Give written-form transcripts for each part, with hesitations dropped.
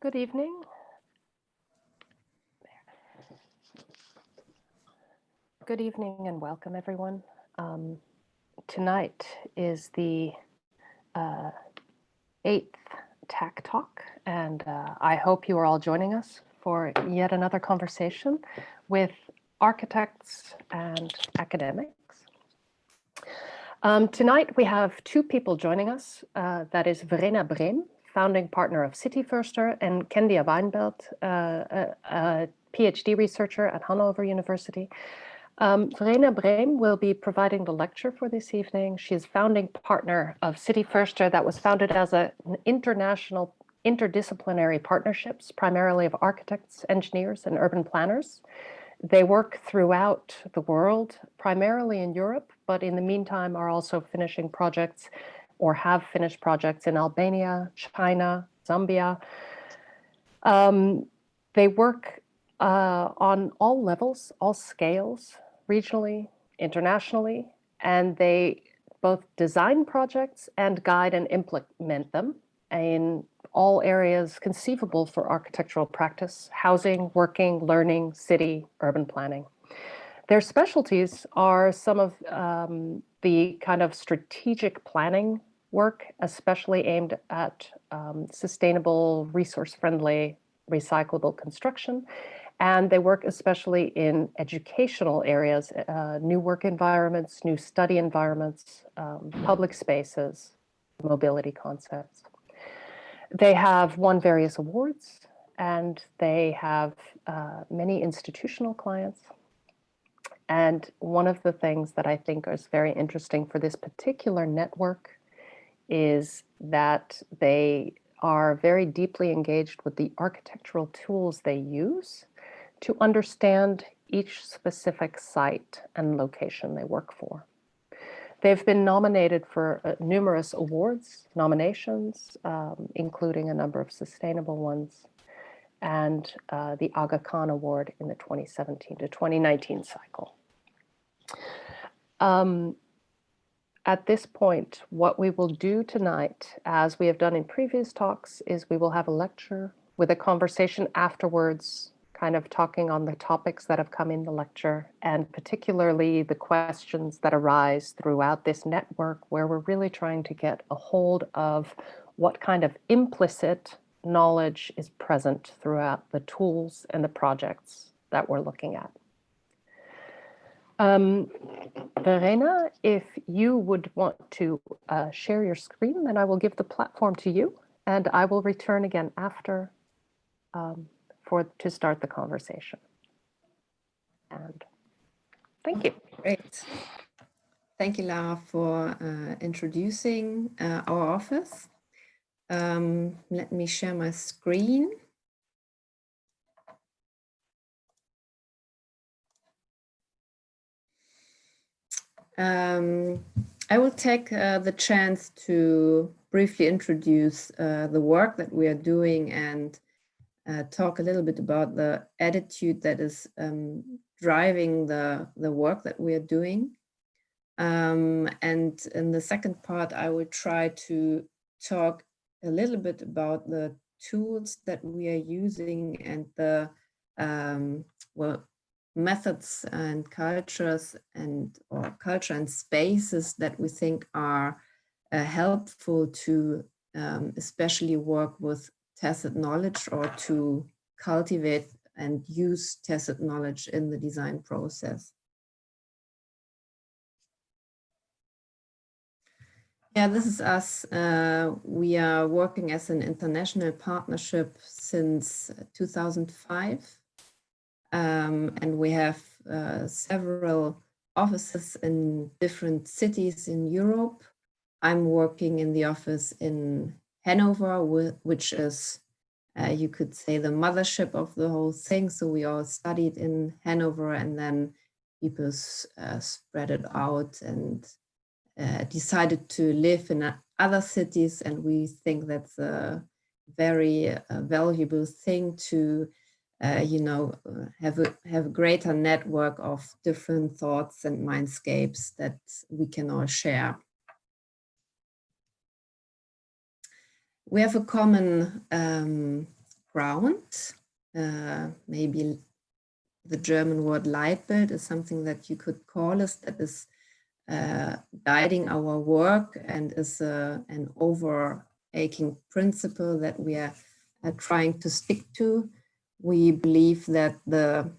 Good evening. Good evening and welcome, everyone. Tonight is the 8th TACK Talk, and I hope you are all joining us for yet another conversation with architects and academics. Tonight we have two people joining us. That is Verena Brehm, founding partner of Cityförster, and Kendia Weinbelt, a PhD researcher at Hanover University. Verena Brehm will be providing the lecture for this evening. She is founding partner of Cityförster, that was founded as an international interdisciplinary partnerships, primarily of architects, engineers, and urban planners. They work throughout the world, primarily in Europe, but in the meantime are also finishing projects or have finished projects in Albania, China, Zambia. They work on all levels, all scales, regionally, internationally, and they both design projects and guide and implement them in all areas conceivable for architectural practice: housing, working, learning, city, urban planning. Their specialties are some of the kind of strategic planning work, especially aimed at sustainable, resource-friendly, recyclable construction. And they work especially in educational areas, new work environments, new study environments, public spaces, mobility concepts. They have won various awards, and they have many institutional clients. And one of the things that I think is very interesting for this particular network is that they are very deeply engaged with the architectural tools they use to understand each specific site and location they work for. They've been nominated for numerous awards, nominations, including a number of sustainable ones, and the Aga Khan Award in the 2017 to 2019 cycle. At this point, what we will do tonight, as we have done in previous talks, is we will have a lecture with a conversation afterwards, kind of talking on the topics that have come in the lecture, and particularly the questions that arise throughout this network, where we're really trying to get a hold of what kind of implicit knowledge is present throughout the tools and the projects that we're looking at. Verena, if you would want to share your screen, then I will give the platform to you, and I will return again after to start the conversation. And thank you. Great. Thank you, Lara, for introducing our office. Let me share my screen. I will take the chance to briefly introduce the work that we are doing and talk a little bit about the attitude that is driving the work that we are doing. And in the second part, I will try to talk a little bit about the tools that we are using and the methods and cultures or culture and spaces that we think are helpful to especially work with tacit knowledge, or to cultivate and use tacit knowledge in the design process. Yeah, this is us. We are working as an international partnership since 2005. And we have several offices in different cities in Europe. I'm working in the office in Hanover, which is, you could say, the mothership of the whole thing. So we all studied in Hanover, and then people spread it out and decided to live in other cities. And we think that's a very valuable thing to have a greater network of different thoughts and mindscapes that we can all share. We have a common ground. Maybe the German word Leitbild is something that you could call us, that is guiding our work and is an overarching principle that we are trying to stick to. We believe that the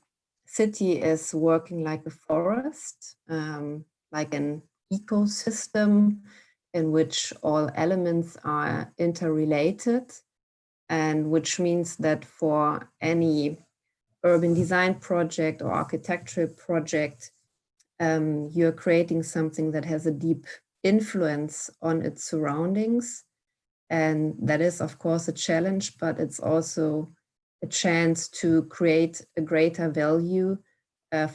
city is working like a forest, like an ecosystem in which all elements are interrelated, and which means that for any urban design project or architectural project, you're creating something that has a deep influence on its surroundings. And that is, of course, a challenge, but it's also a chance to create a greater value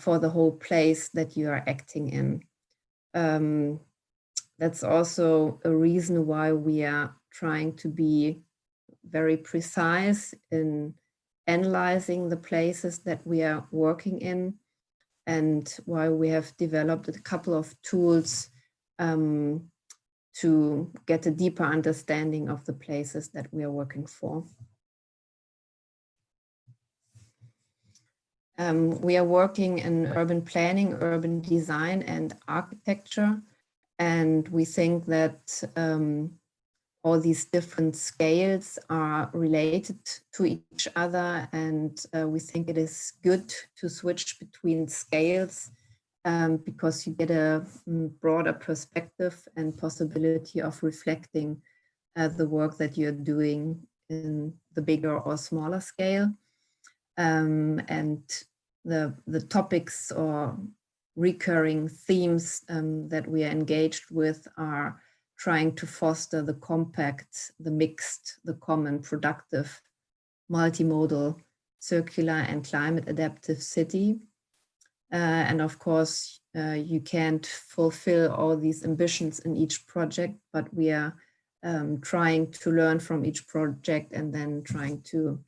for the whole place that you are acting in. That's also a reason why we are trying to be very precise in analyzing the places that we are working in, and why we have developed a couple of tools to get a deeper understanding of the places that we are working for. We are working in urban planning, urban design, and architecture. And we think that all these different scales are related to each other. And we think it is good to switch between scales because you get a broader perspective and possibility of reflecting the work that you're doing in the bigger or smaller scale. And the topics or recurring themes that we are engaged with are trying to foster the compact, the mixed, the common, productive, multimodal, circular and climate adaptive city. And of course, you can't fulfill all these ambitions in each project, but we are trying to learn from each project and then trying to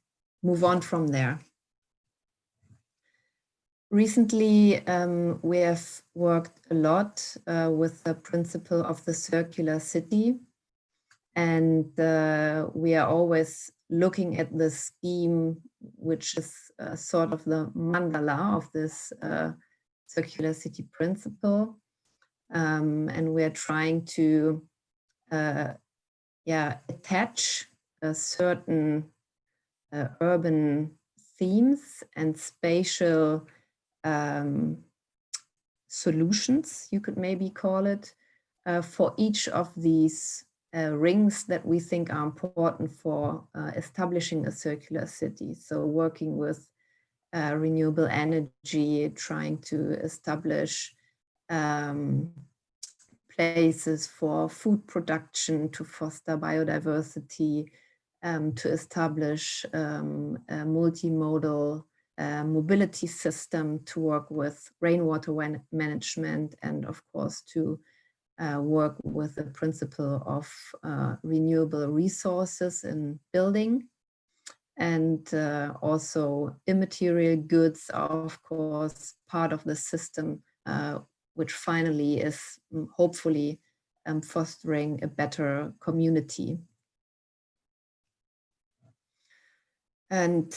move on from there. Recently, we have worked a lot with the principle of the circular city. And we are always looking at the scheme, which is sort of the mandala of this circular city principle. And we're trying to attach a certain urban themes and spatial solutions, you could maybe call it, for each of these rings that we think are important for establishing a circular city. So working with renewable energy, trying to establish places for food production, to foster biodiversity, to establish a multimodal mobility system, to work with rainwater management, and of course to work with the principle of renewable resources in building. And also immaterial goods are of course part of the system, which finally is hopefully fostering a better community. And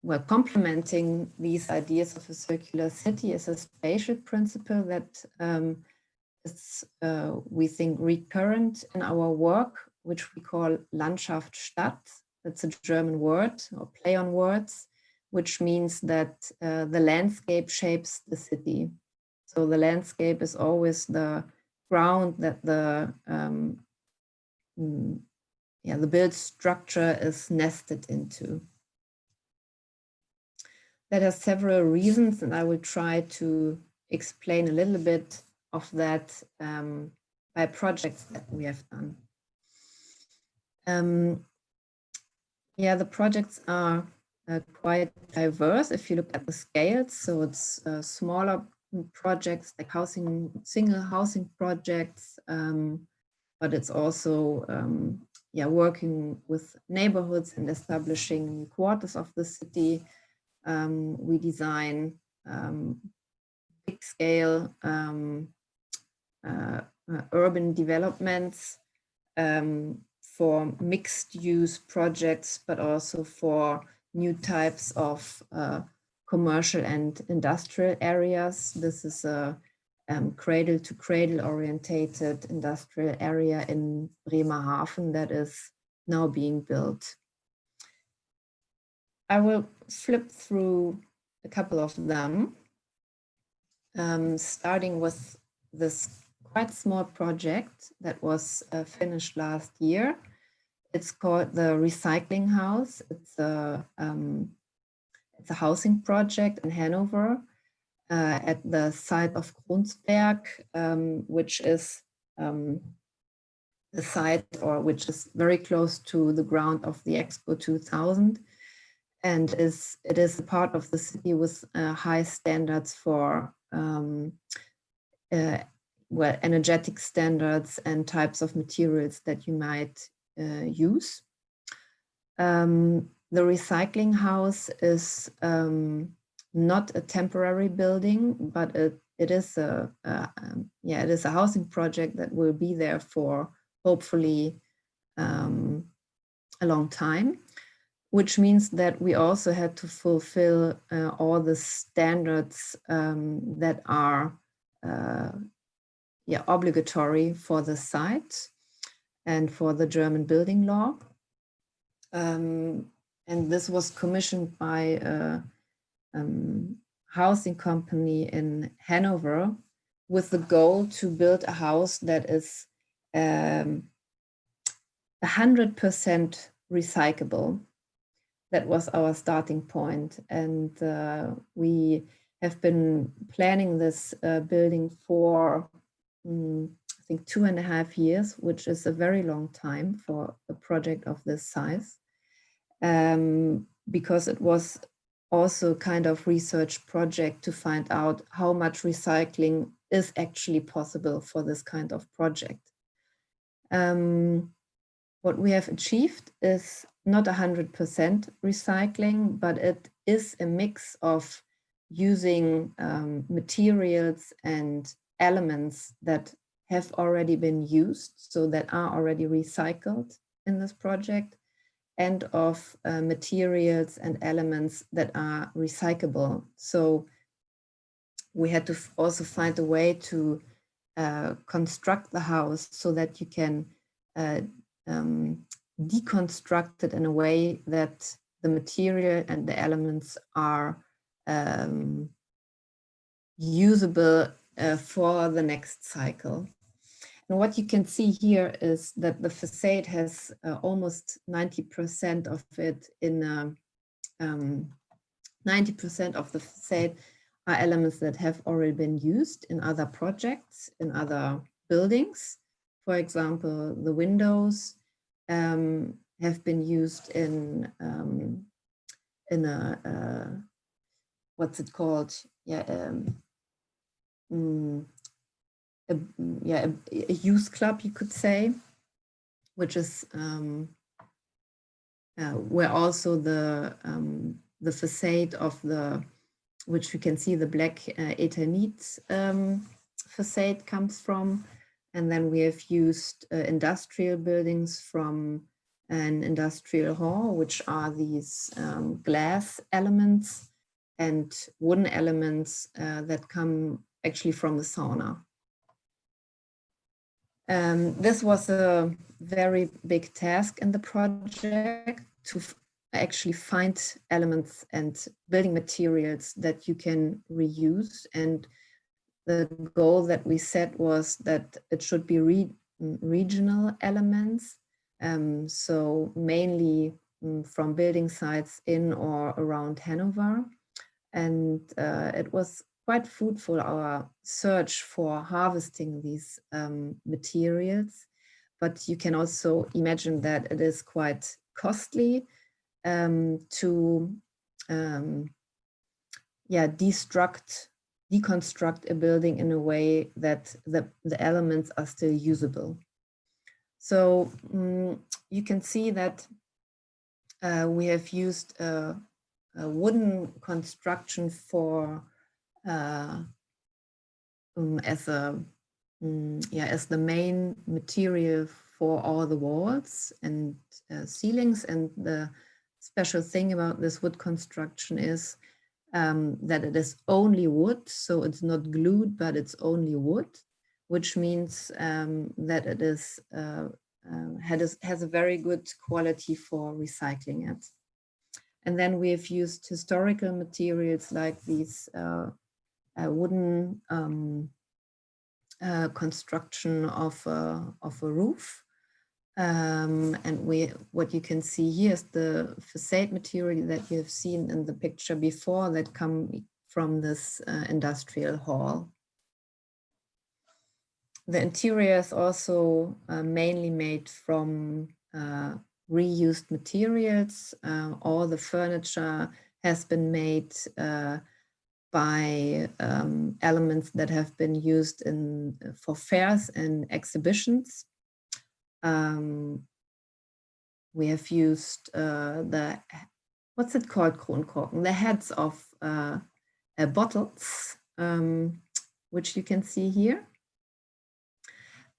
well, complementing these ideas of a circular city is a spatial principle that is, we think, recurrent in our work, which we call Landschaftsstadt. That's a German word, or play on words, which means that the landscape shapes the city. So the landscape is always the ground that the built structure is nested into. That has several reasons, and I will try to explain a little bit of that by projects that we have done. The projects are quite diverse if you look at the scales. So it's smaller projects like single housing projects, but it's also working with neighborhoods and establishing quarters of the city. We design big scale urban developments, for mixed use projects, but also for new types of commercial and industrial areas. This is a cradle to cradle orientated industrial area in Bremerhaven that is now being built. I will flip through a couple of them, starting with this quite small project that was finished last year. It's called the Recycling House. It's a housing project in Hanover at the site of Kronsberg, which is the site, or which is very close to the ground of the Expo 2000, and it is a part of the city with high standards for well, energetic standards and types of materials that you might use. The recycling house is not a temporary building, but it is a housing project that will be there for hopefully a long time, which means that we also had to fulfill all the standards that are obligatory for the site and for the German building law. And this was commissioned by a housing company in Hanover with the goal to build a house that is 100% recyclable. That was our starting point. And we have been planning this building for, I think, 2.5 years, which is a very long time for a project of this size, because it was also kind of research project to find out how much recycling is actually possible for this kind of project. What we have achieved is not 100% recycling, but it is a mix of using materials and elements that have already been used, so that are already recycled in this project, and of materials and elements that are recyclable. So we had to also find a way to construct the house so that you can deconstruct it in a way that the material and the elements are usable for the next cycle. And what you can see here is that the facade has almost 90% of it in 90% of the facade are elements that have already been used in other projects, in other buildings. For example, the windows have been used in a what's it called? A youth club, you could say, which is where also the facade of which you can see the black Eternit facade comes from. And then we have used industrial buildings from an industrial hall, which are these glass elements and wooden elements that come actually from the sauna. This was a very big task in the project to actually find elements and building materials that you can reuse. And the goal that we set was that it should be regional elements. So mainly from building sites in or around Hanover. And it was quite fruitful, our search for harvesting these materials. But you can also imagine that it is quite costly to deconstruct a building in a way that the elements are still usable. So you can see that we have used a wooden construction for as the main material for all the walls and ceilings. And the special thing about this wood construction is that it is only wood, so it's not glued, but it's only wood, which means that it is has a very good quality for recycling it. And then we have used historical materials like these wooden construction of a roof. And what you can see here is the facade material that you have seen in the picture before that come from this industrial hall. The interior is also mainly made from reused materials. All the furniture has been made by elements that have been used for fairs and exhibitions. We have used what's it called, Kronkorken? The heads of bottles, which you can see here.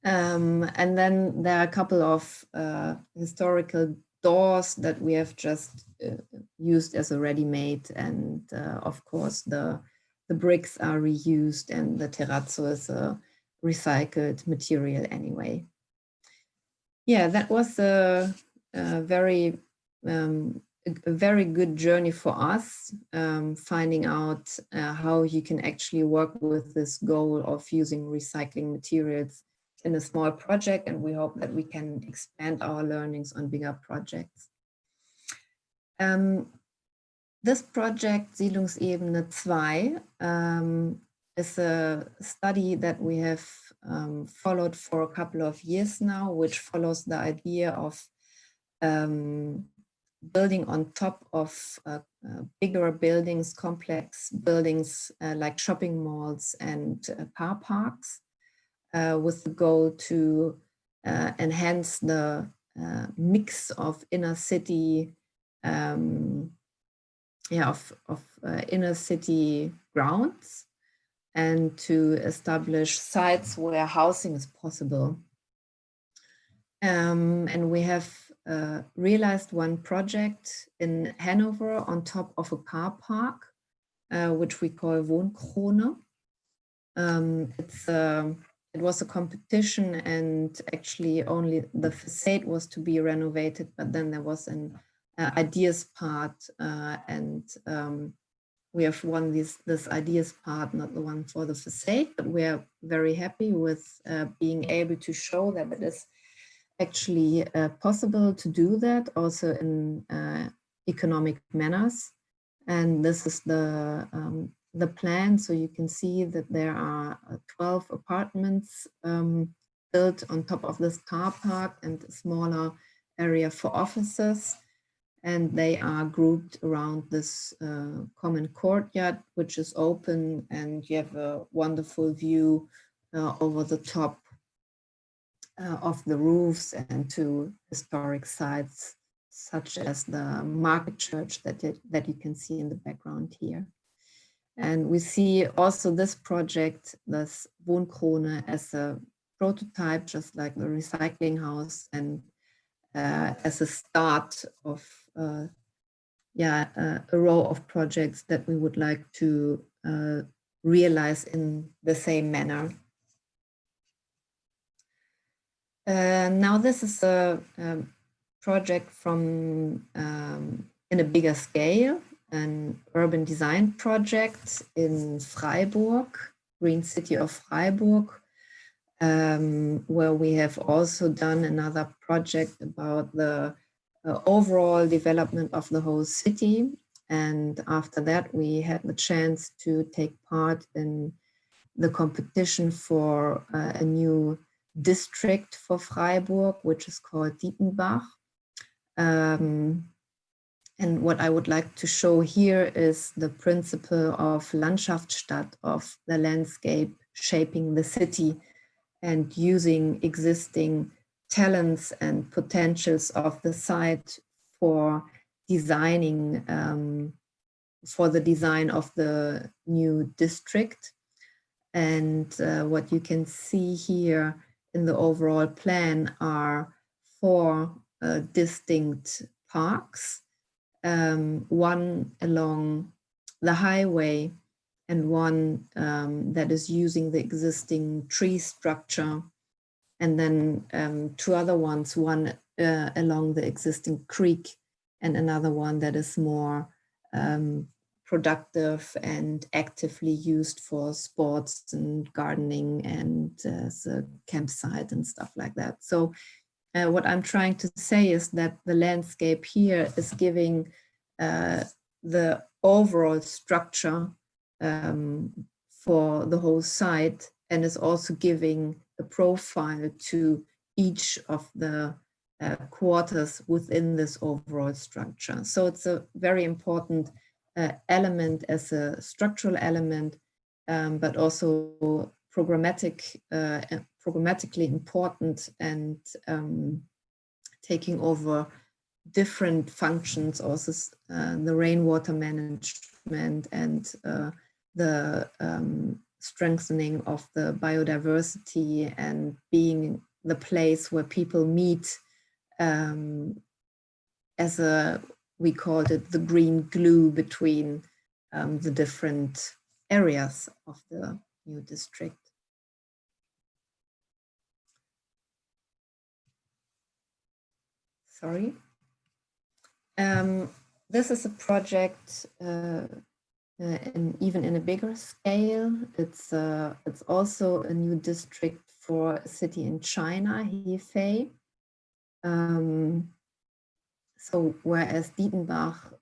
And then there are a couple of historical doors that we have just used as a ready-made, and of course the bricks are reused, and the terrazzo is a recycled material anyway. Yeah, that was a very good journey for us, finding out how you can actually work with this goal of using recycling materials in a small project, and we hope that we can expand our learnings on bigger projects. This project, Siedlungsebene 2, is a study that we have followed for a couple of years now, which follows the idea of building on top of bigger buildings, complex buildings like shopping malls and car parks, with the goal to enhance the mix of inner city, inner city grounds, and to establish sites where housing is possible. And we have realized one project in Hanover on top of a car park, which we call Wohnkrone. It was a competition, and actually only the facade was to be renovated, but then there was an ideas part, and we have won this ideas part, not the one for the facade, but we are very happy with being able to show that it is actually possible to do that also in economic manners. And this is the plan. So you can see that there are 12 apartments built on top of this car park and a smaller area for offices. And they are grouped around this common courtyard, which is open, and you have a wonderful view over the top of the roofs and to historic sites, such as the market church that you can see in the background here. And we see also this project, this Wohnkrone, as a prototype, just like the recycling house, and as a start of a row of projects that we would like to realize in the same manner. Now this is a project from in a bigger scale, an urban design project in Freiburg, Green City of Freiburg, where we have also done another project about the overall development of the whole city. And after that, we had the chance to take part in the competition for a new district for Freiburg, which is called Dietenbach. And what I would like to show here is the principle of Landschaftsstadt, of the landscape shaping the city and using existing talents and potentials of the site for designing, for the design of the new district. And what you can see here in the overall plan are 4 distinct parks, one along the highway and one that is using the existing tree structure, and then 2 other ones, one along the existing creek and another one that is more productive and actively used for sports and gardening and as a campsite and stuff like that. So what I'm trying to say is that the landscape here is giving the overall structure for the whole site, and is also giving a profile to each of the quarters within this overall structure. So it's a very important element as a structural element, but also programmatically important, and taking over different functions, also the rainwater management and the strengthening of the biodiversity and being the place where people meet as we called it the green glue between the different areas of the new district. Sorry. This is a project even in a bigger scale. It's also a new district for a city in China, Hefei. So whereas Dietenbach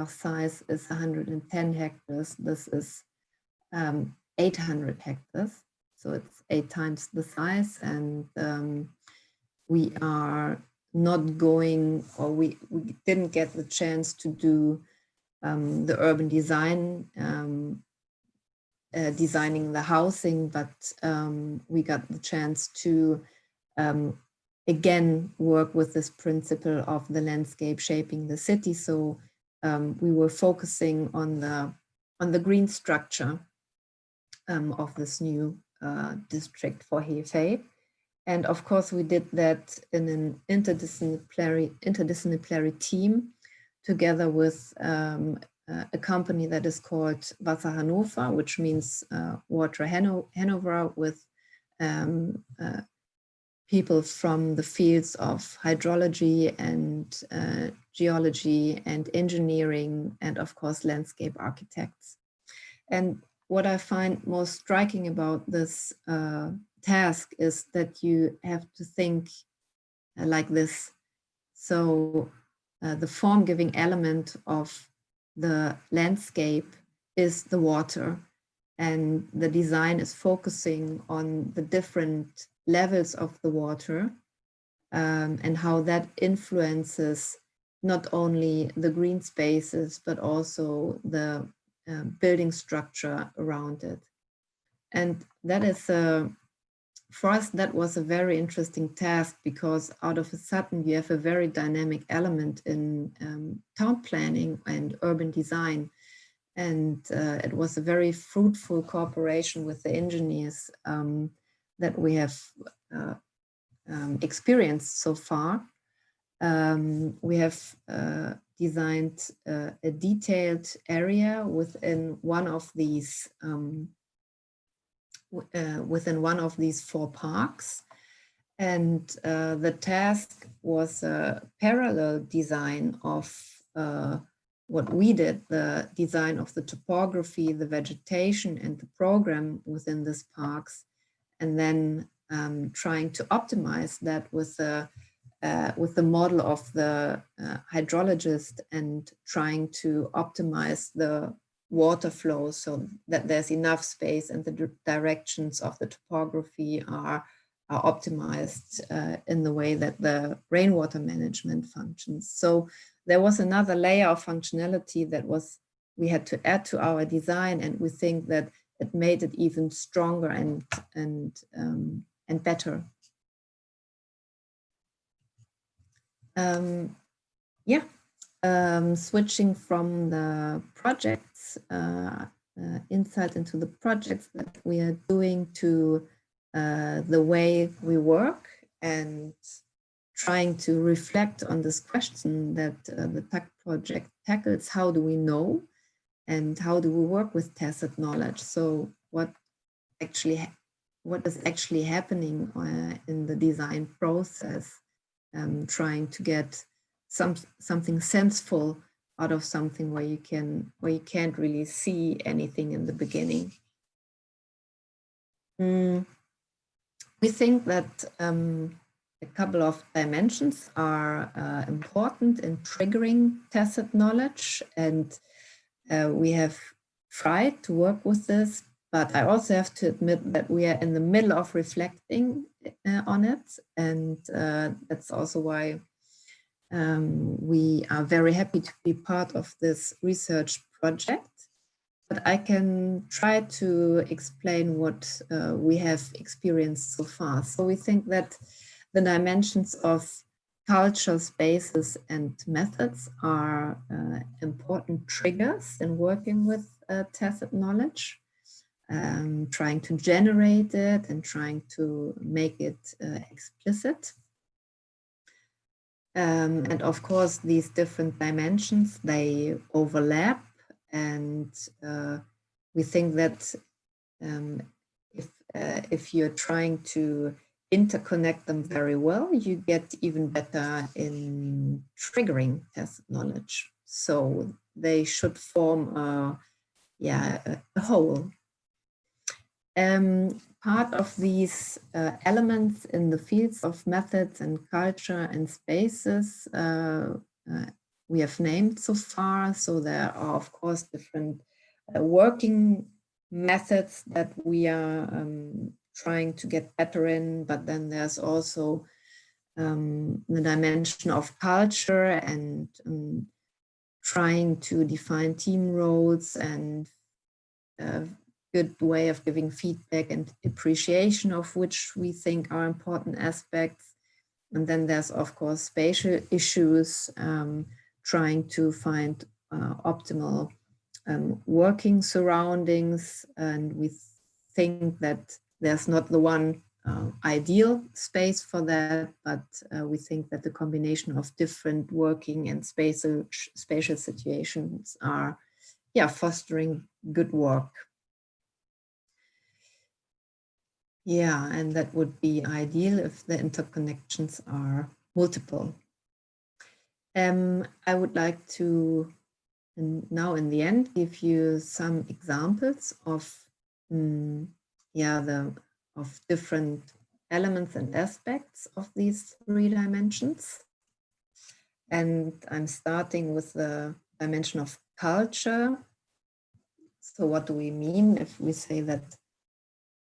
size is 110 hectares, this is 800 hectares. So it's 8 times the size, and we are not going, or we didn't get the chance to do the urban design, designing the housing, but we got the chance to again work with this principle of the landscape shaping the city. So we were focusing on the green structure of this new district for Hefei. And of course, we did that in an interdisciplinary team, together with a company that is called Wasser Hannover, which means Water Hanover, with people from the fields of hydrology and geology and engineering, and of course, landscape architects. And what I find most striking about this task is that you have to think like this. So the form-giving element of the landscape is the water, and the design is focusing on the different levels of the water and how that influences not only the green spaces, but also the building structure around it. And that is, for us, that was a very interesting task, because out of a sudden you have a very dynamic element in town planning and urban design. And it was a very fruitful cooperation with the engineers that we have experienced so far. We have designed a detailed area within one of these 4 parks, and the task was a parallel design of what we did, the design of the topography, the vegetation, and the program within these parks, and then trying to optimize that with the model of the hydrologist, and trying to optimize the water flow so that there's enough space and the directions of the topography are optimized in the way that the rainwater management functions. So there was another layer of functionality that we had to add to our design, and we think that it made it even stronger and better. Switching from the projects, insight into the projects that we are doing to the way we work and trying to reflect on this question that the TACK project tackles: how do we know and how do we work with tacit knowledge? So what is actually happening in the design process, trying to get something senseful out of something where you can't really see anything in the beginning. We think that a couple of dimensions are important in triggering tacit knowledge, and we have tried to work with this, but I also have to admit that we are in the middle of reflecting on it, and that's also why we are very happy to be part of this research project. But I can try to explain what we have experienced so far. So we think that the dimensions of culture, spaces, and methods are important triggers in working with tacit knowledge, trying to generate it and trying to make it explicit. And of course, these different dimensions, they overlap. And we think that if you're trying to interconnect them very well, you get even better in triggering tacit knowledge. So they should form a whole. Part of these elements in the fields of methods and culture and spaces we have named so far. So there are, of course, different working methods that we are trying to get better in, but then there's also the dimension of culture and trying to define team roles and good way of giving feedback and appreciation of which we think are important aspects. And then there's, of course, spatial issues, trying to find optimal working surroundings. And we think that there's not the one ideal space for that, but we think that the combination of different working and spatial situations are fostering good work. Yeah, and that would be ideal if the interconnections are multiple. I would like to now in the end give you some examples of of different elements and aspects of these 3 dimensions. And I'm starting with the dimension of culture. So what do we mean if we say that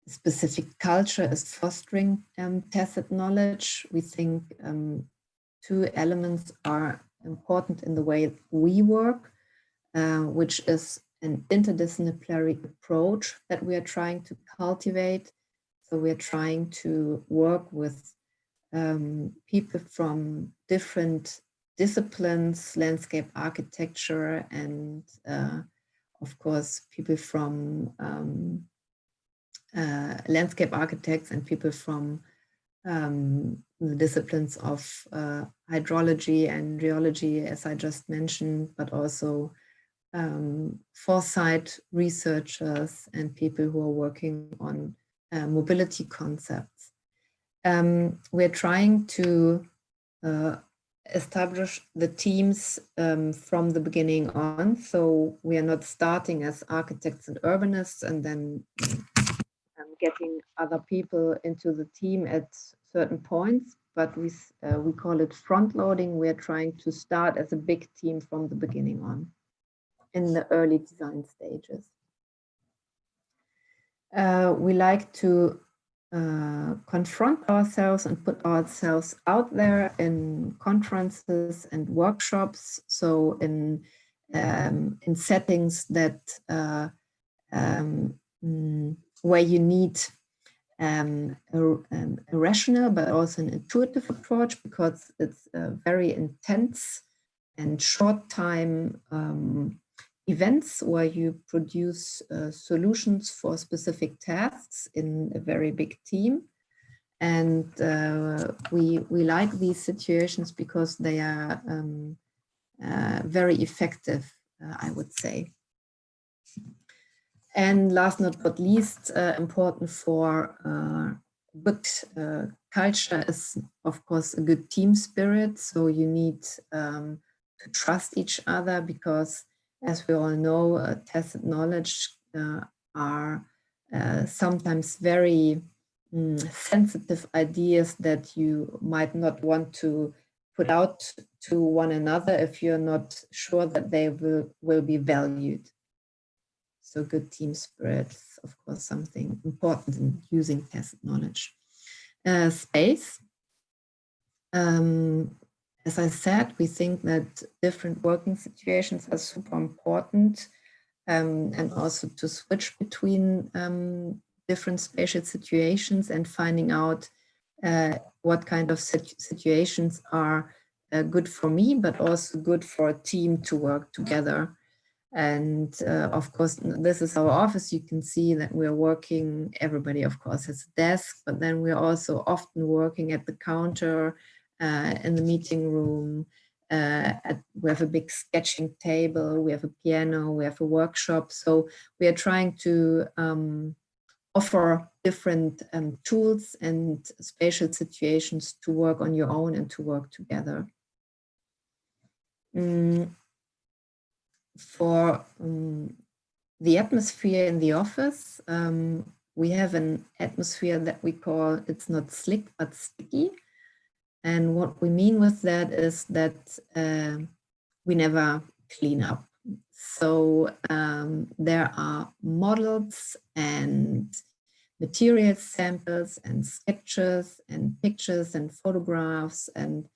specific culture is fostering tacit knowledge? We think 2 elements are important in the way we work, which is an interdisciplinary approach that we are trying to cultivate. So we're trying to work with people from different disciplines, landscape architecture, and of course, people from landscape architects and people from the disciplines of hydrology and geology, as I just mentioned, but also foresight researchers and people who are working on mobility concepts. We're trying to establish the teams from the beginning on. So we are not starting as architects and urbanists and then getting other people into the team at certain points, but we call it front loading. We're trying to start as a big team from the beginning on in the early design stages. We like to confront ourselves and put ourselves out there in conferences and workshops. So in settings that where you need a rational but also an intuitive approach, because it's a very intense and short time events where you produce solutions for specific tasks in a very big team. And we like these situations because they are very effective, I would say. And last but not least, important for good culture is, of course, a good team spirit. So you need to trust each other because, as we all know, tacit knowledge are sometimes very sensitive ideas that you might not want to put out to one another if you're not sure that they will be valued. So good team spirit is, of course, something important in using tacit knowledge. Space. As I said, we think that different working situations are super important, and also to switch between different spatial situations and finding out what kind of situations are good for me, but also good for a team to work together. And of course, this is our office. You can see that we're working, everybody, of course, has a desk, but then we're also often working at the counter, in the meeting room. We have a big sketching table, we have a piano, we have a workshop. So we are trying to offer different tools and spatial situations to work on your own and to work together. For the atmosphere in the office, we have an atmosphere that we call, it's not slick, but sticky. And what we mean with that is that we never clean up. So there are models and material samples and sketches and pictures and photographs and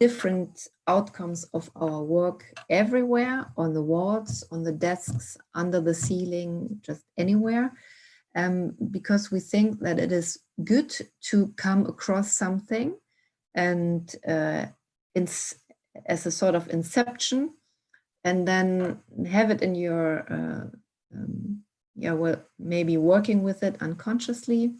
different outcomes of our work everywhere, on the walls, on the desks, under the ceiling, just anywhere, because we think that it is good to come across something and as a sort of inception, and then have it in your, maybe working with it unconsciously,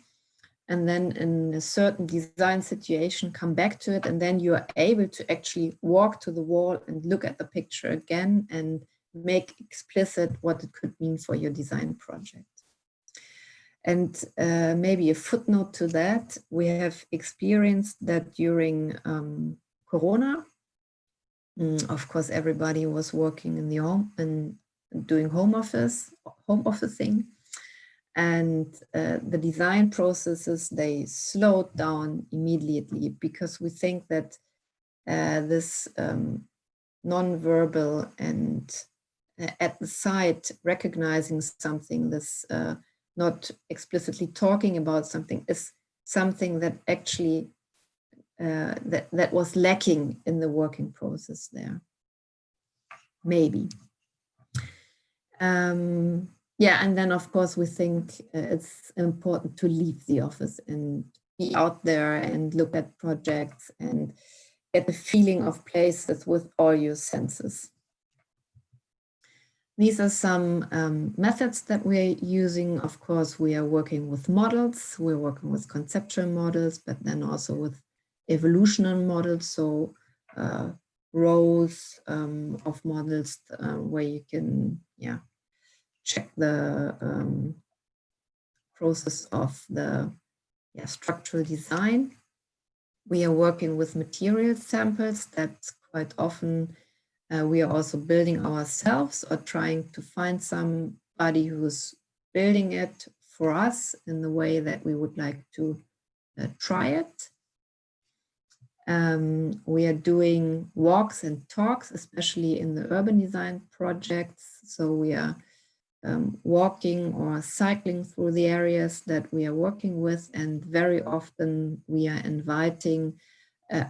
and then in a certain design situation, come back to it, and then you are able to actually walk to the wall and look at the picture again and make explicit what it could mean for your design project. And maybe a footnote to that, we have experienced that during Corona, of course, everybody was working in the home and doing home officing. And the design processes, they slowed down immediately because we think that this non-verbal and at the site recognizing something, this not explicitly talking about something, is something that actually that was lacking in the working process there. Maybe. Yeah, and then of course we think it's important to leave the office and be out there and look at projects and get the feeling of places with all your senses. These are some methods that we're using. Of course, we are working with models, we're working with conceptual models, but then also with evolutionary models, so rows of models where you can, check the process of the structural design. We are working with material samples that quite often we are also building ourselves or trying to find somebody who's building it for us in the way that we would like to try it. We are doing walks and talks, especially in the urban design projects. So we are walking or cycling through the areas that we are working with, and very often we are inviting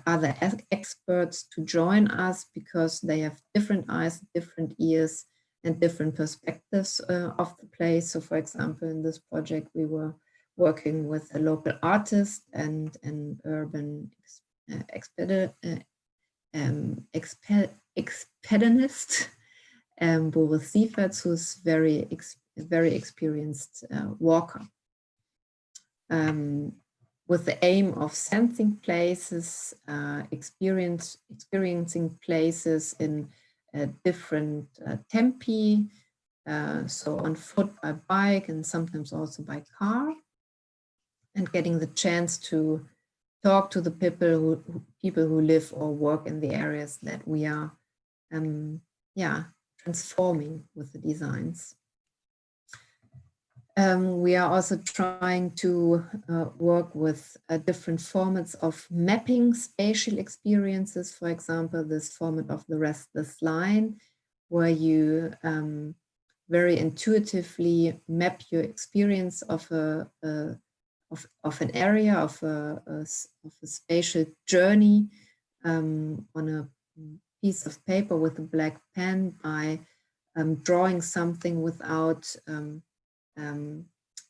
other experts to join us because they have different eyes, different ears, and different perspectives of the place. So for example, in this project, we were working with a local artist and an urban expeditionist, Boris Sieverts, who's very experienced walker. With the aim of sensing places, experiencing places in different tempi, so on foot, by bike, and sometimes also by car, and getting the chance to talk to the people who live or work in the areas that we are transforming with the designs. We are also trying to work with different formats of mapping spatial experiences. For example, this format of the restless line, where you very intuitively map your experience of an area, of a spatial journey on a piece of paper with a black pen by drawing something without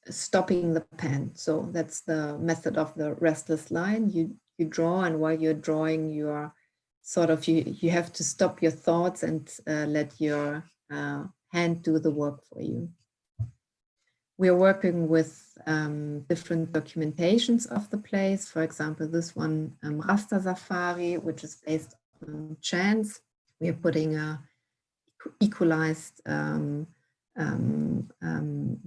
stopping the pen. So that's the method of the restless line. You draw, and while you're drawing, you are sort of, you have to stop your thoughts and let your hand do the work for you. We are working with different documentations of the place. For example, this one, Raster Safari, which is based on chance. We are putting a equalized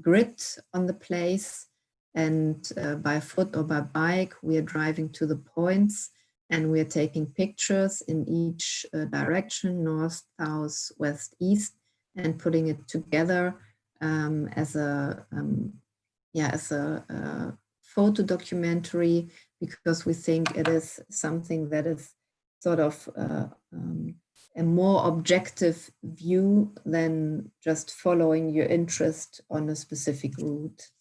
grid on the place, and by foot or by bike, we are driving to the points, and we are taking pictures in each direction, north, south, west, east, and putting it together as a photo documentary, because we think it is something that is sort of a more objective view than just following your interest on a specific route.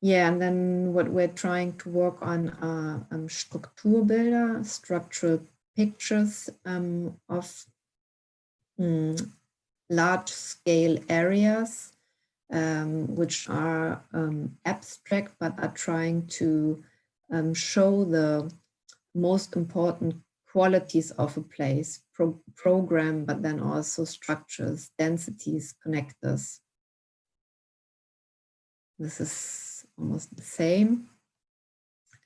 Yeah, and then what we're trying to work on are Strukturbilder, structural pictures of large-scale areas, which are abstract, but are trying to show the most important qualities of a place, program, but then also structures, densities, connectors. This is almost the same.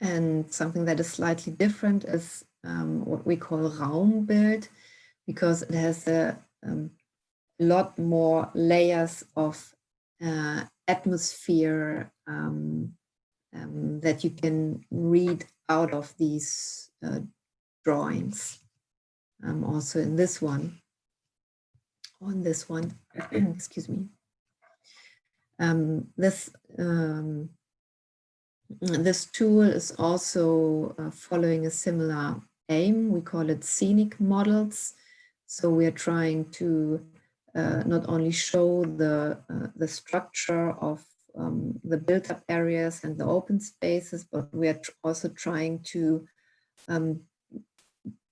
And something that is slightly different is what we call Raumbild, because it has a lot more layers of atmosphere that you can read out of these drawings. Also in this one, excuse me. This tool is also following a similar aim. We call it Scenic Models. So we are trying to not only show the structure of the built-up areas and the open spaces, but we are also trying to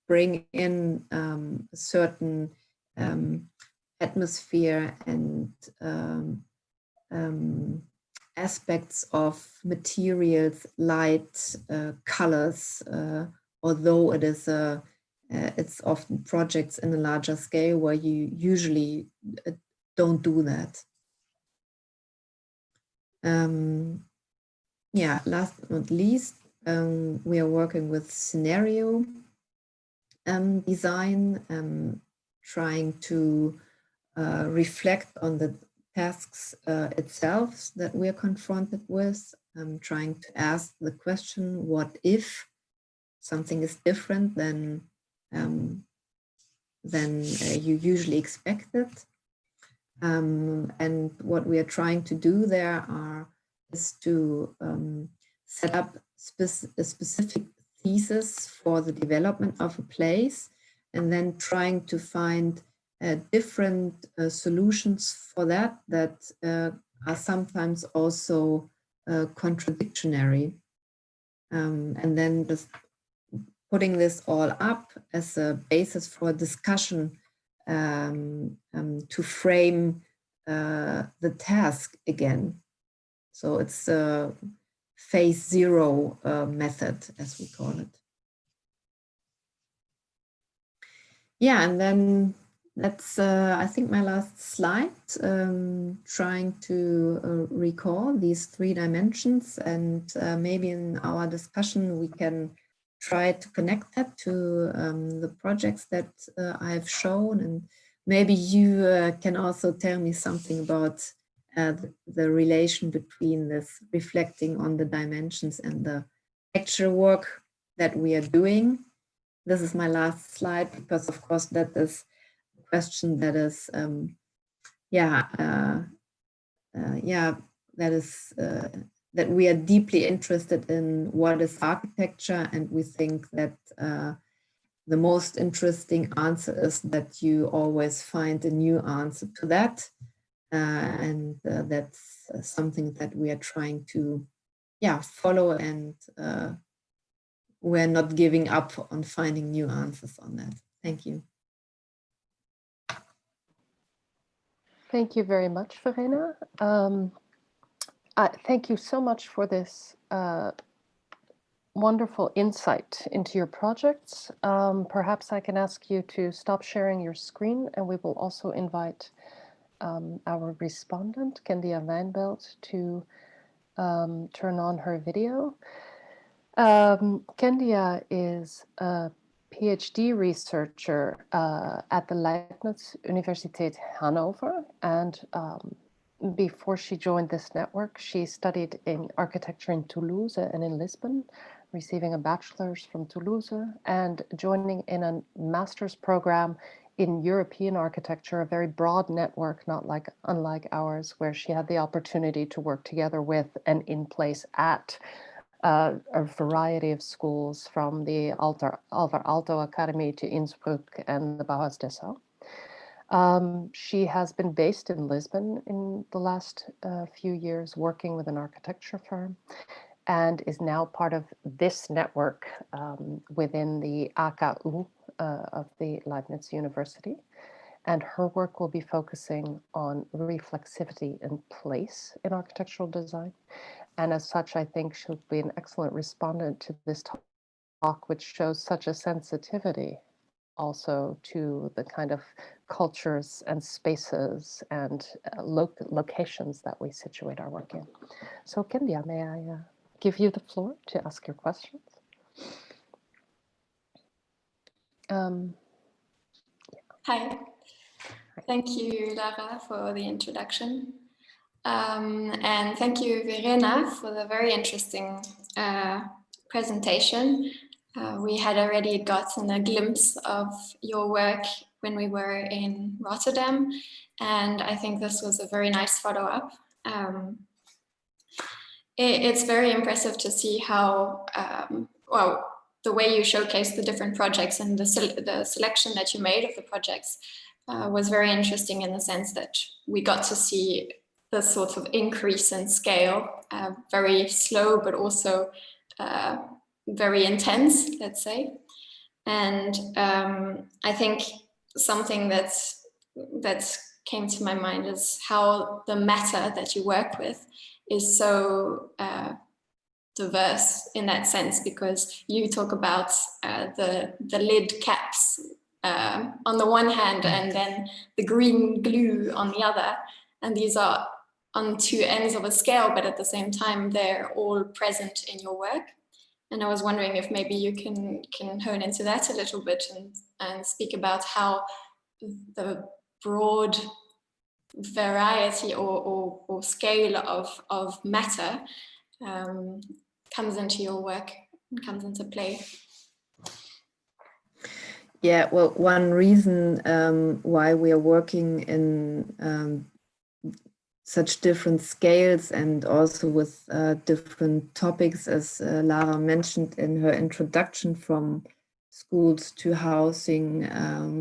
bring in a certain atmosphere and aspects of materials, light, colors, although it is it's often projects in a larger scale where you usually don't do that. Yeah, last but not least, we are working with scenario design, trying to reflect on the tasks itself that we are confronted with, trying to ask the question, what if something is different than you usually expected? And what we are trying to do there is to set up a specific thesis for the development of a place, and then trying to find different solutions for that are sometimes also contradictory. And then just putting this all up as a basis for discussion to frame the task again. So it's a phase zero method, as we call it. Yeah, and then that's, I think, my last slide, trying to recall these 3 dimensions, and maybe in our discussion we can try to connect that to the projects that I've shown, and maybe you can also tell me something about the relation between this reflecting on the dimensions and the actual work that we are doing. This is my last slide because, of course, that is a question that is, that we are deeply interested in. What is architecture? And we think that the most interesting answer is that you always find a new answer to that. And that's something that we are trying to, follow, and we're not giving up on finding new answers on that. Thank you. Thank you very much, Verena. Thank you so much for this wonderful insight into your projects. Perhaps I can ask you to stop sharing your screen, and we will also invite our respondent, Kendia Wijnbelt, to turn on her video. Kendia is a PhD researcher at the Leibniz Universität Hannover, and before she joined this network, she studied in architecture in Toulouse and in Lisbon, receiving a bachelor's from Toulouse and joining in a master's program in European architecture, a very broad network, unlike ours, where she had the opportunity to work together with and in place at a variety of schools, from the Alvar Aalto Academy to Innsbruck and the Bauhaus Dessau. She has been based in Lisbon in the last few years, working with an architecture firm, and is now part of this network within the AKU of the Leibniz University. And her work will be focusing on reflexivity and place in architectural design. And as such, I think she'll be an excellent respondent to this talk, which shows such a sensitivity also to the kind of cultures and spaces and locations that we situate our work in. So Kendia, may I give you the floor to ask your questions? Hi. Thank you, Lara, for the introduction. And thank you, Verena, for the very interesting presentation. We had already gotten a glimpse of your work when we were in Rotterdam, and I think this was a very nice follow-up. It's very impressive to see how, well, the way you showcase the different projects and the selection that you made of the projects was very interesting, in the sense that we got to see the sort of increase in scale, very slow, but also very intense, let's say. And I think something that came to my mind is how the matter that you work with is so diverse in that sense, because you talk about the lid caps on the one hand, and then the green glue on the other, and these are on 2 ends of a scale, but at the same time they're all present in your work. And I was wondering if maybe you can hone into that a little bit and speak about how the broad variety or scale of matter comes into your work and comes into play. Yeah, well, one reason why we are working in such different scales and also with different topics, as Lara mentioned in her introduction, from schools to housing,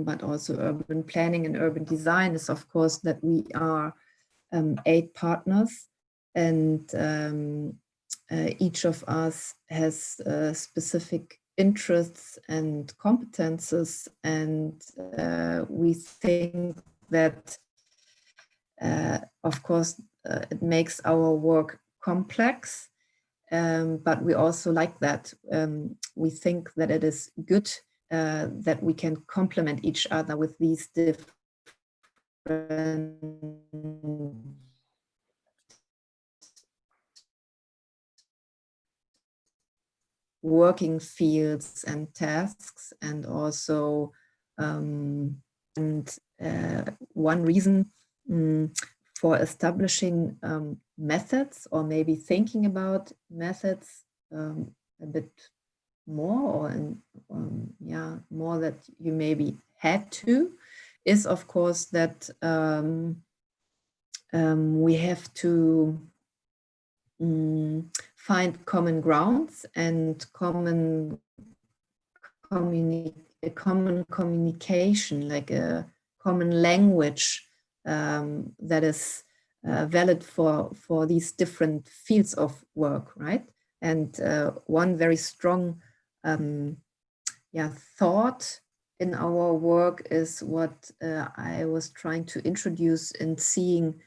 but also urban planning and urban design, is of course that we are 8 partners, and each of us has specific interests and competences, and we think that of course it makes our work complex, but we also like that. We think that it is good that we can complement each other with these different working fields and tasks, and also one reason for establishing methods, or maybe thinking about methods a bit more, or more that you maybe had to, is of course that we have to find common grounds and common communication, like a common language that is valid for these different fields of work, right? And one very strong thought in our work is what I was trying to introduce in seeing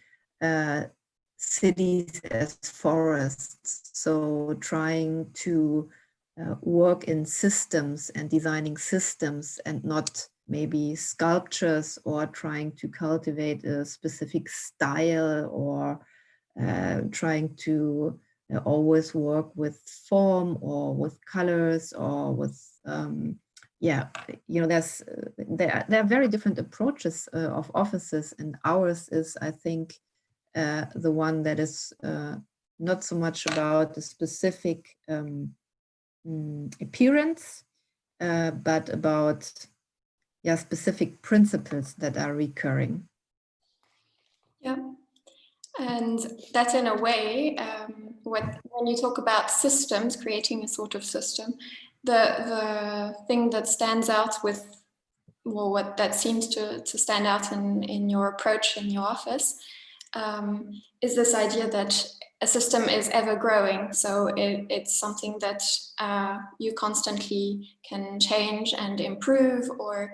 cities as forests. So trying to work in systems and designing systems, and not maybe sculptures, or trying to cultivate a specific style, or trying to always work with form or with colors or with there are very different approaches of offices, and ours is, I think, the one that is not so much about the specific appearance, but about specific principles that are recurring. Yeah, and that in a way, when you talk about systems, creating a sort of system, the thing that stands out with, well, what that seems to stand out in your approach in your office is this idea that a system is ever growing. So it's something that you constantly can change and improve, or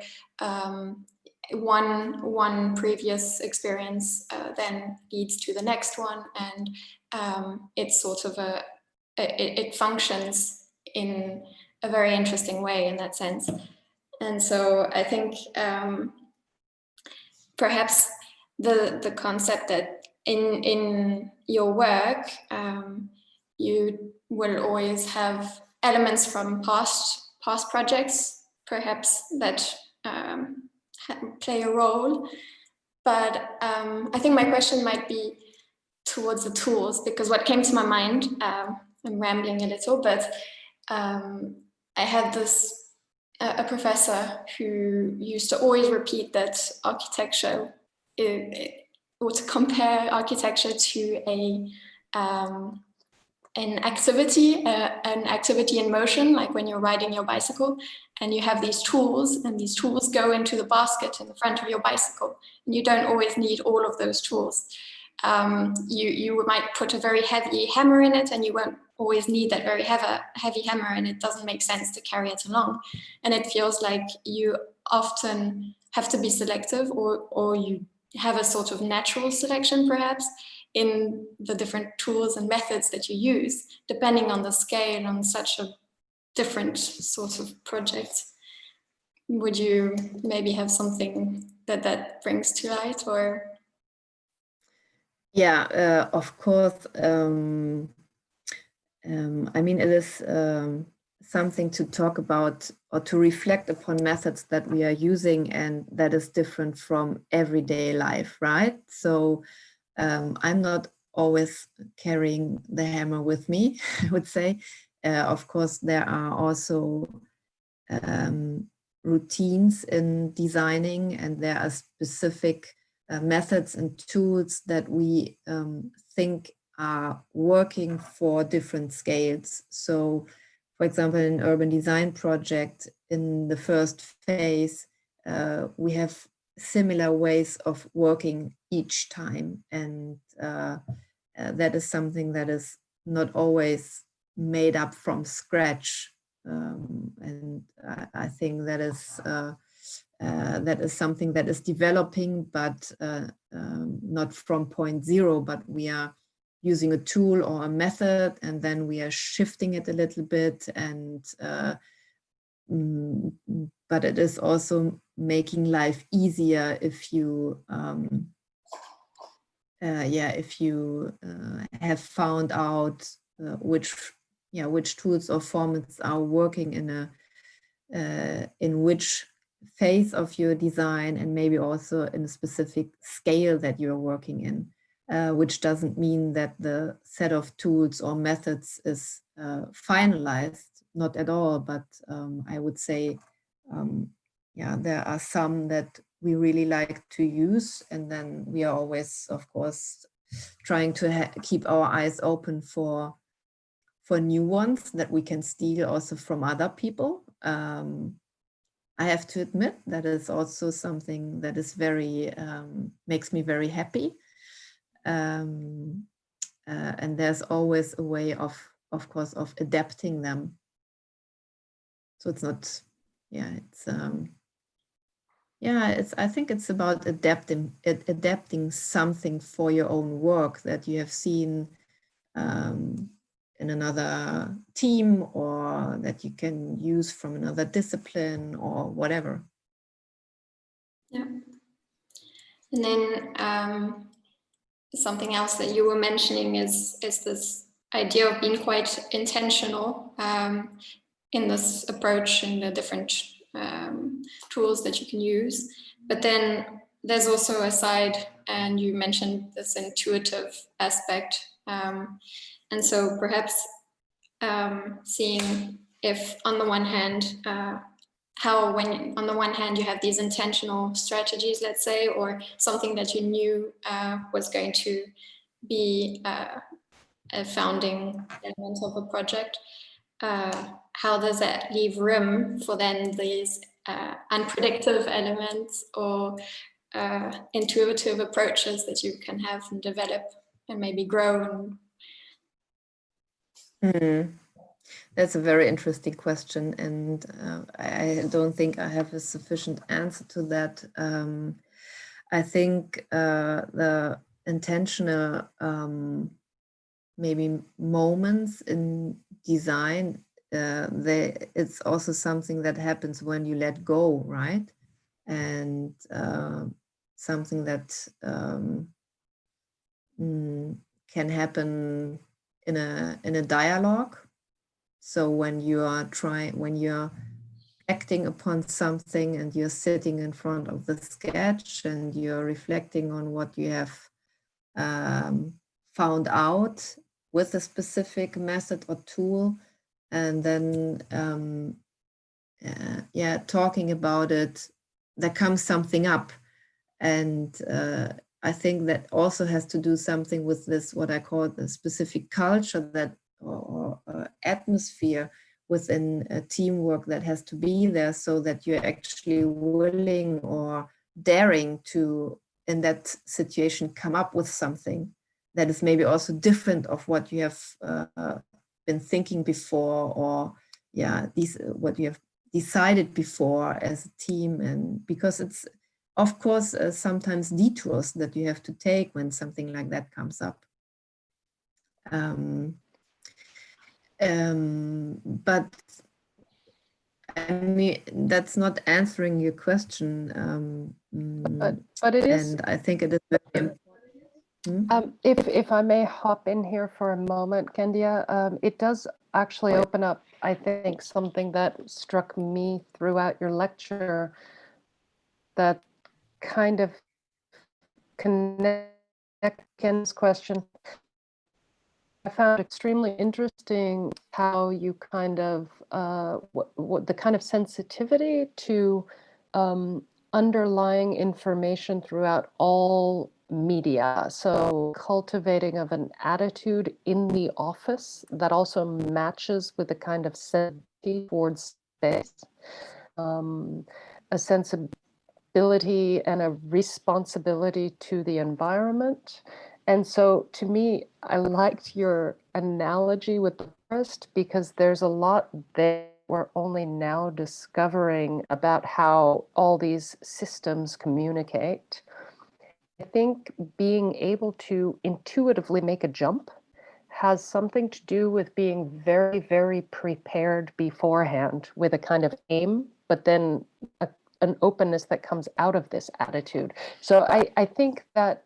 one previous experience then leads to the next one, and it's sort of it functions in a very interesting way in that sense. And so I think perhaps the concept that in your work you will always have elements from past projects, perhaps, that play a role. But I think my question might be towards the tools, because what came to my mind, I'm rambling a little, but I had a professor who used to always repeat that architecture, or to compare architecture to an activity in motion, like when you're riding your bicycle and you have these tools, and these tools go into the basket in the front of your bicycle, and you don't always need all of those tools. You might put a very heavy hammer in it, and you won't always need that very heavy hammer, and it doesn't make sense to carry it along. And it feels like you often have to be selective, or you have a sort of natural selection, perhaps, in the different tools and methods that you use, depending on the scale on such a different sort of project. Would you maybe have something that brings to light, or? Yeah, of course. I mean, it is something to talk about or to reflect upon methods that we are using, and that is different from everyday life, right? So I'm not always carrying the hammer with me, I would say. Of course, there are also routines in designing, and there are specific methods and tools that we think are working for different scales. So, for example, in an urban design project, in the first phase, we have similar ways of working each time, and that is something that is not always made up from scratch. And I think that is something that is developing, but not from point zero, but we are using a tool or a method, and then we are shifting it a little bit, and but it is also making life easier if you have found out which tools or formats are working in which phase of your design, and maybe also in a specific scale that you're working in, which doesn't mean that the set of tools or methods is finalized, not at all, but I would say there are some that we really like to use, and then we are always, of course, trying to keep our eyes open for new ones that we can steal also from other people. I have to admit that is also something that is very makes me very happy, and there's always a way of course of adapting them. So it's not, I think it's about adapting something for your own work that you have seen in another team, or that you can use from another discipline or whatever. Yeah. And then something else that you were mentioning is this idea of being quite intentional in this approach and the different tools that you can use. But then there's also a side, and you mentioned this intuitive aspect. And so perhaps seeing if on the one hand, how when on the one hand you have these intentional strategies, let's say, or something that you knew was going to be a founding element of a project, how does that leave room for then these unpredictable elements or intuitive approaches that you can have and develop and maybe grow? That's a very interesting question, and I don't think I have a sufficient answer to that. I think the intentional maybe moments in design, it's also something that happens when you let go, right? And something that can happen in a dialogue. So when you're acting upon something and you're sitting in front of the sketch and you're reflecting on what you have found out with a specific method or tool, and then talking about it, there comes something up. And I think that also has to do something with this, what I call the specific culture that or atmosphere within a teamwork that has to be there, so that you're actually willing or daring to, in that situation, come up with something that is maybe also different of what you have been thinking before, or what you have decided before as a team. And because it's, of course, sometimes detours that you have to take when something like that comes up. But I mean, that's not answering your question. But it is. And I think it is very important. If I may hop in here for a moment, Kendia, it does actually open up, I think, something that struck me throughout your lecture that kind of connects Ken's question. I found extremely interesting how you kind of, what the kind of sensitivity to underlying information throughout all media. So cultivating of an attitude in the office that also matches with the kind of sensitivity towards space, a sensibility and a responsibility to the environment. And so to me, I liked your analogy with the forest, because there's a lot there we're only now discovering about how all these systems communicate. I think being able to intuitively make a jump has something to do with being very, very prepared beforehand with a kind of aim but then an openness that comes out of this attitude. So I think that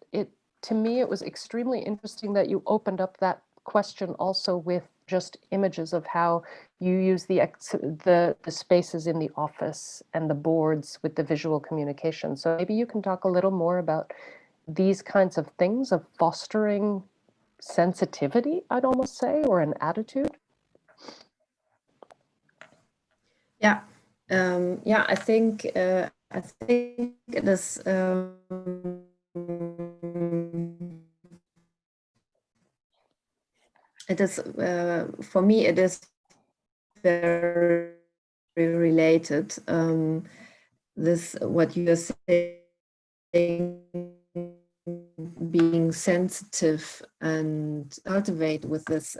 to me, it was extremely interesting that you opened up that question also with just images of how you use the spaces in the office and the boards with the visual communication. So maybe you can talk a little more about these kinds of things of fostering sensitivity, I'd almost say, or an attitude. Yeah, yeah. I think it is. It is for me. It is very related. This what you are saying, being sensitive and cultivate with this,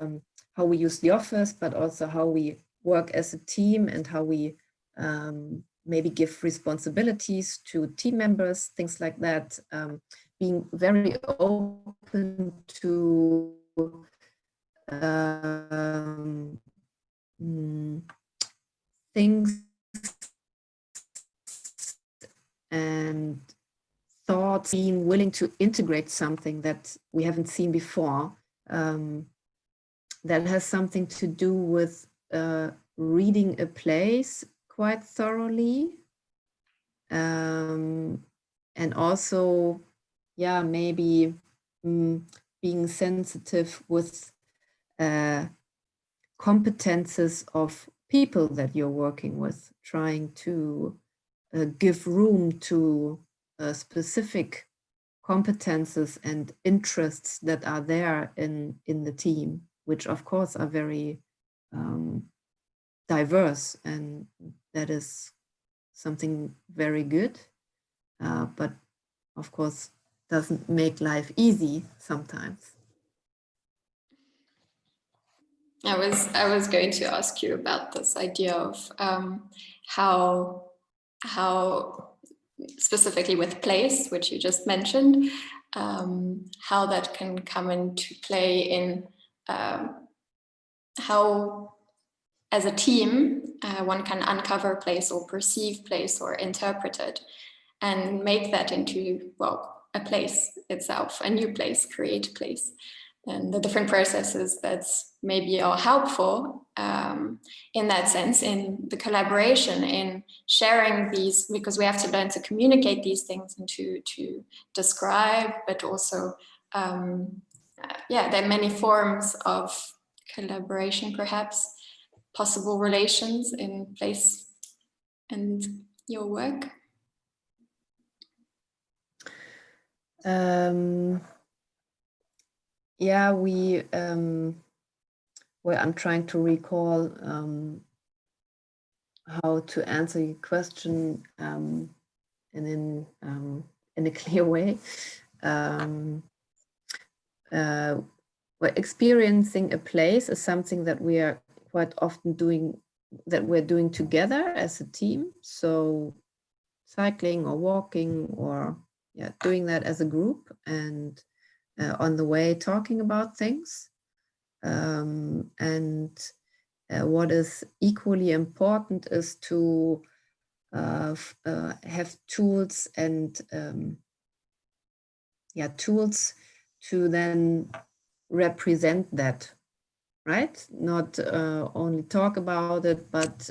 how we use the office, but also how we work as a team and how we maybe give responsibilities to team members, things like that. Being very open to things and thoughts, being willing to integrate something that we haven't seen before, that has something to do with reading a place quite thoroughly, and also, yeah, maybe being sensitive with competences of people that you're working with, trying to give room to specific competences and interests that are there in the team, which of course are very diverse, and that is something very good, but of course doesn't make life easy sometimes. I was going to ask you about this idea of how specifically with place, which you just mentioned, how that can come into play in how, as a team, one can uncover place or perceive place or interpret it and make that into, well, a place itself, a new place, create a place. And the different processes that maybe are helpful in that sense, in the collaboration, in sharing these, because we have to learn to communicate these things and to describe, but also, yeah, there are many forms of collaboration, perhaps, possible relations in place and your work. Yeah, well, I'm trying to recall how to answer your question in a clear way. We're experiencing a place is something that we are quite often doing, that we're doing together as a team. So cycling or walking, or yeah, doing that as a group, and on the way talking about things. And what is equally important is to have tools and tools to then represent that, right? Not only talk about it, but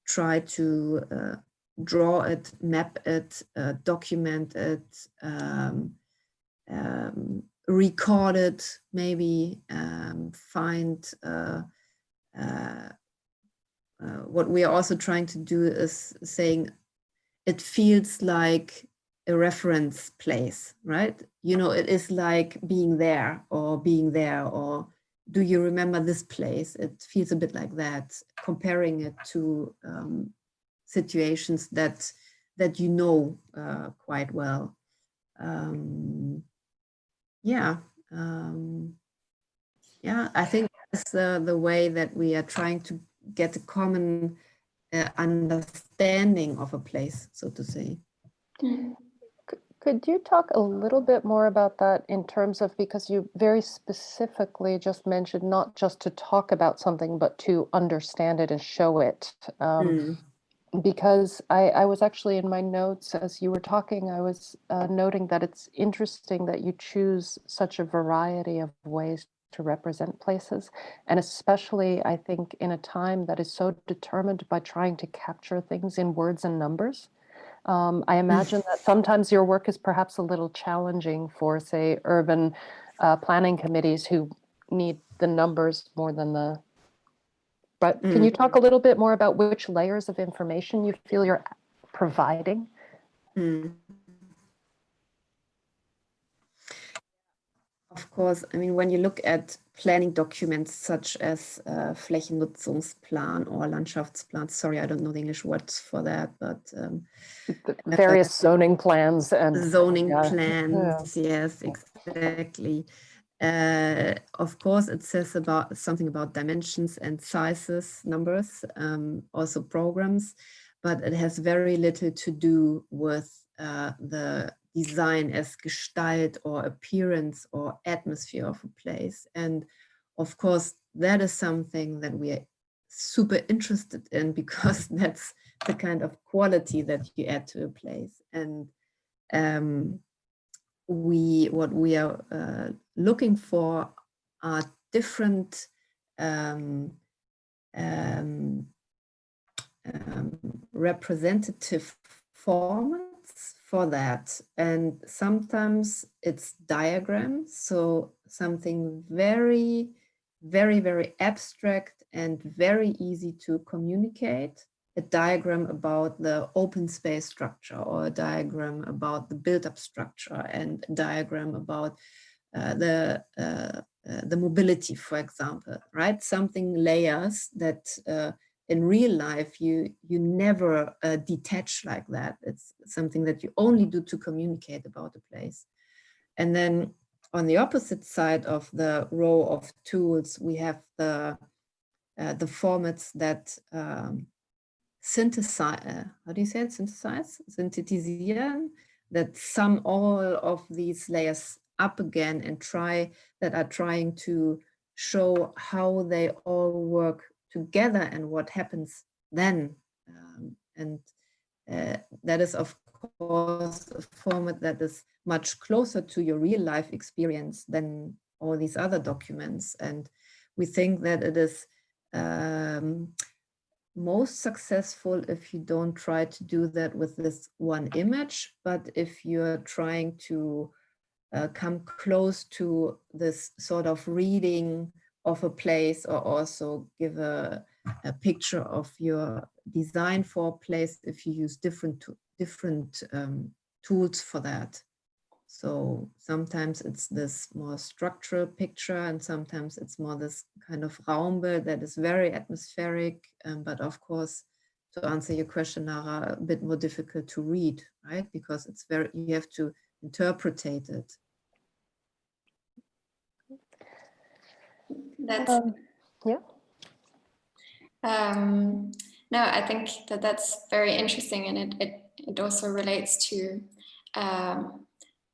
try to draw it, map it, document it, record it, maybe find what we are also trying to do is saying it feels like a reference place, right? You know, it is like being there, or do you remember this place? It feels a bit like that, comparing it to situations that you know quite well. Yeah, I think that's the way that we are trying to get a common understanding of a place, so to say. Could you talk a little bit more about that in terms of, because you very specifically just mentioned not just to talk about something, but to understand it and show it. because I was actually in my notes as you were talking, I was noting that it's interesting that you choose such a variety of ways to represent places. And especially, I think, in a time that is so determined by trying to capture things in words and numbers. I imagine that sometimes your work is perhaps a little challenging for, say, urban planning committees who need the numbers more than the. But can you talk a little bit more about which layers of information you feel you're providing? Of course, I mean, when you look at planning documents such as Flächennutzungsplan or Landschaftsplan, sorry, I don't know the English words for that, but various zoning plans and zoning plans, yes, exactly. Of course, it says about something about dimensions and sizes, numbers, also programs, but it has very little to do with the design as gestalt or appearance or atmosphere of a place. And of course, that is something that we are super interested in, because that's the kind of quality that you add to a place. And what we are looking for are different representative formats for that. And sometimes it's diagrams, so something very, very, very abstract and very easy to communicate. A diagram about the open space structure, or a diagram about the built-up structure, and a diagram about the mobility, for example, right? Something layers that in real life you never detach like that. It's something that you only do to communicate about a place. And then on the opposite side of the row of tools, we have the formats that synthesize, how do you say it, synthetisieren, that sum all of these layers up again and are trying to show how they all work together and what happens then. That is, of course, a format that is much closer to your real life experience than all these other documents. And we think that it is most successful if you don't try to do that with this one image, but if you're trying to come close to this sort of reading of a place, or also give a picture of your design for a place, if you use different tools for that. So sometimes it's this more structural picture, and sometimes it's more this kind of Raumbild that is very atmospheric, but of course, to answer your question, Nara, a bit more difficult to read, right? Because it's you have to interpretate it. That's yeah. No, I think that's very interesting, and it also relates to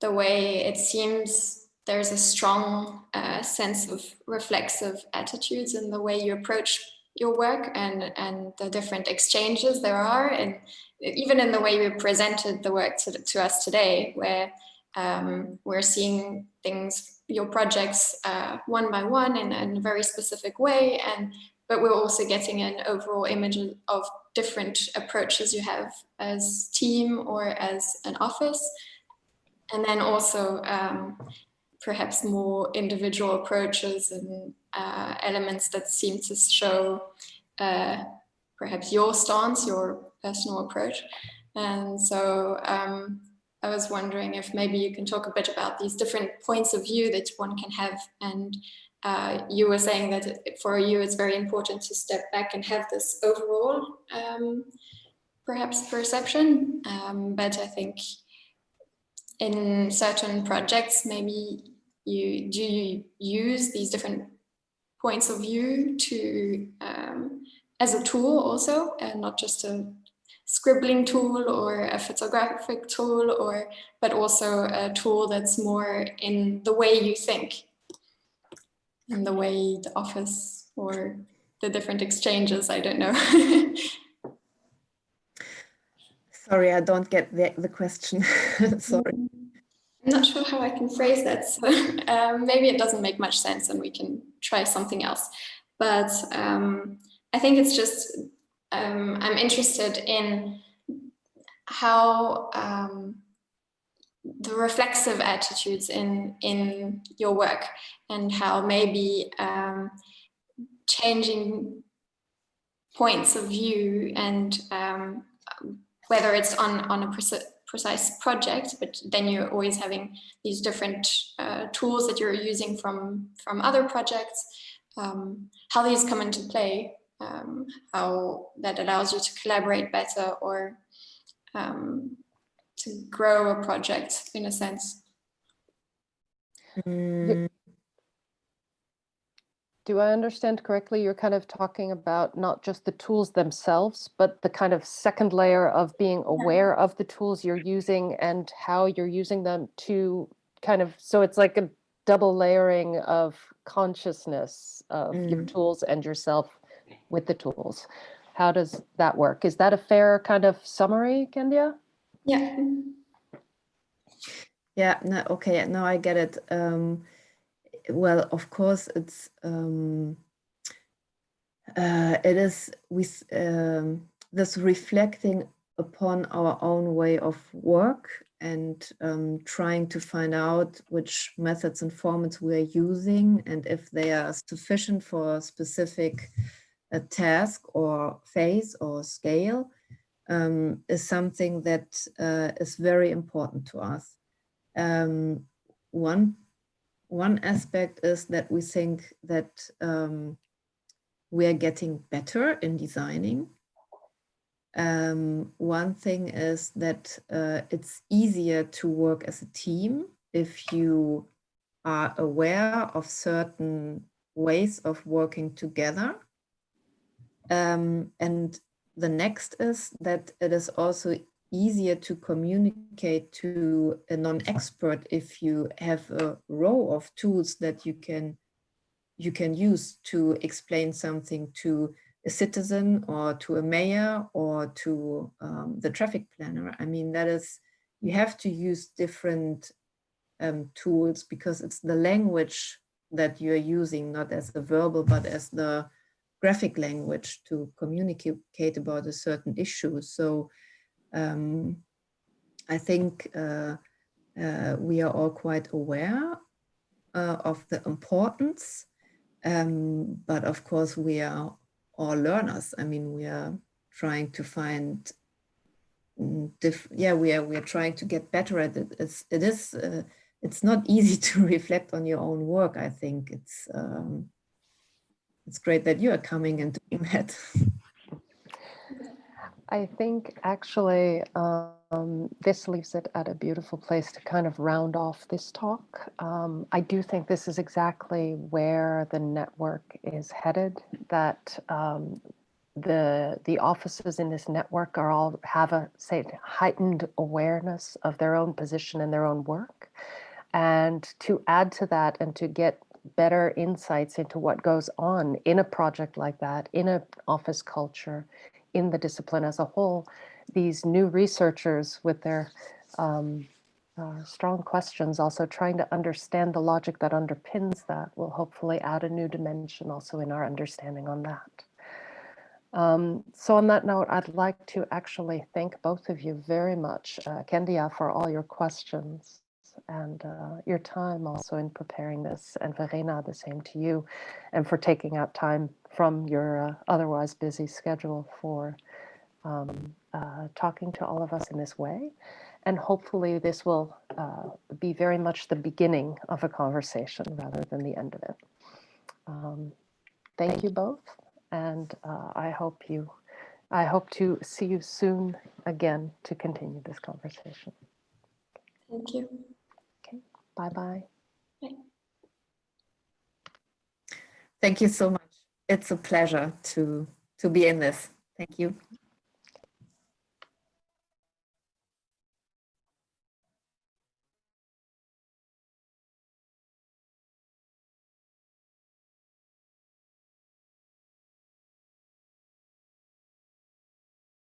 the way it seems there's a strong sense of reflexive attitudes in the way you approach your work, and the different exchanges there are, and even in the way we presented the work to us today, where we're seeing things, your projects, one by one in a very specific way, but we're also getting an overall image of different approaches you have as team or as an office. And then also perhaps more individual approaches and elements that seem to show perhaps your stance, your personal approach. And so I was wondering if maybe you can talk a bit about these different points of view that one can have. And you were saying that for you it's very important to step back and have this overall perhaps perception, but I think in certain projects maybe you use these different points of view to as a tool also, and not just a scribbling tool or a photographic tool, but also a tool that's more in the way you think, in the way the office or the different exchanges, I don't know. Sorry, I don't get the question. Sorry. I'm not sure how I can phrase that, so maybe it doesn't make much sense and we can try something else. But I think it's just, I'm interested in how the reflexive attitudes in your work, and how maybe changing points of view, and whether it's on a precise project, but then you're always having these different tools that you're using from other projects, how these come into play, how that allows you to collaborate better, or to grow a project in a sense. Do I understand correctly? You're kind of talking about not just the tools themselves, but the kind of second layer of being aware of the tools you're using and how you're using them to kind of, so it's like a double layering of consciousness of your tools and yourself with the tools. How does that work? Is that a fair kind of summary, Kendia? Yeah. Yeah, no, okay, now I get it. Well, of course, it is with this reflecting upon our own way of work, and trying to find out which methods and formats we are using, and if they are sufficient for a specific task or phase or scale, is something that is very important to us. One aspect is that we think that we are getting better in designing. One thing is that it's easier to work as a team if you are aware of certain ways of working together. And the next is that it is also easier to communicate to a non-expert if you have a row of tools that you can use to explain something to a citizen or to a mayor or to the traffic planner. I mean, that is, you have to use different tools, because it's the language that you're using, not as the verbal, but as the graphic language to communicate about a certain issue. So I think we are all quite aware of the importance, but of course we are all learners. I mean, we are trying to find we are trying to get better at it. It's not easy to reflect on your own work. I think it's great that you are coming and doing that. I think actually this leaves it at a beautiful place to kind of round off this talk. I do think this is exactly where the network is headed, that the offices in this network are all have a, say, heightened awareness of their own position and their own work. And to add to that and to get better insights into what goes on in a project like that, in an office culture, in the discipline as a whole, these new researchers with their strong questions, also trying to understand the logic that underpins that, will hopefully add a new dimension also in our understanding on that. So on that note, I'd like to actually thank both of you very much, Kendia, for all your questions and your time also in preparing this, and Verena, the same to you, and for taking out time from your otherwise busy schedule for talking to all of us in this way. And hopefully this will be very much the beginning of a conversation rather than the end of it. Thank you both, and I hope to see you soon again to continue this conversation. Thank you. Okay, bye-bye. Bye. Thank you so much. It's a pleasure to be in this. Thank you.